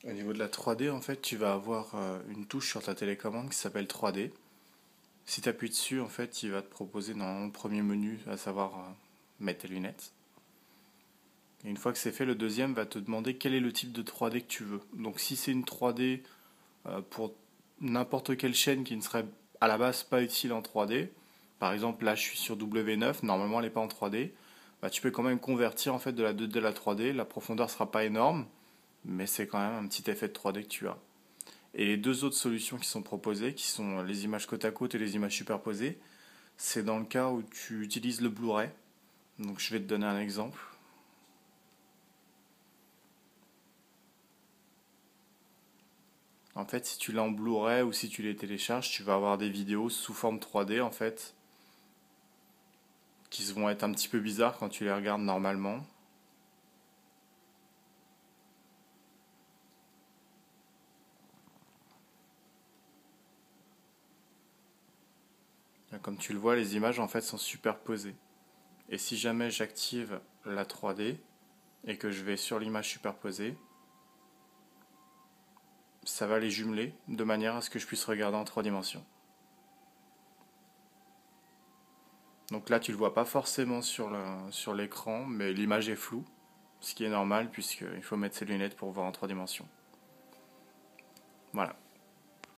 Au niveau de la 3D, en fait, tu vas avoir une touche sur ta télécommande qui s'appelle 3D. Si tu appuies dessus, en fait, il va te proposer dans le premier menu, à savoir mettre tes lunettes. Et une fois que c'est fait, le deuxième va te demander quel est le type de 3D que tu veux. Donc si c'est une 3D pour n'importe quelle chaîne qui ne serait à la base pas utile en 3D, par exemple là je suis sur W9, normalement elle n'est pas en 3D, bah, tu peux quand même convertir en fait de la 2D à la 3D, la profondeur sera pas énorme, mais c'est quand même un petit effet de 3D que tu as. Et les deux autres solutions qui sont proposées, qui sont les images côte à côte et les images superposées, c'est dans le cas où tu utilises le Blu-ray. Donc je vais te donner un exemple. En fait, si tu l'as en Blu-ray ou si tu les télécharges, tu vas avoir des vidéos sous forme 3D en fait, qui vont être un petit peu bizarres quand tu les regardes normalement. Comme tu le vois, les images en fait sont superposées. Et si jamais j'active la 3D et que je vais sur l'image superposée, ça va les jumeler de manière à ce que je puisse regarder en 3 dimensions. Donc là, tu le vois pas forcément sur l'écran, mais l'image est floue, ce qui est normal puisqu'il faut mettre ses lunettes pour voir en 3 dimensions. Voilà.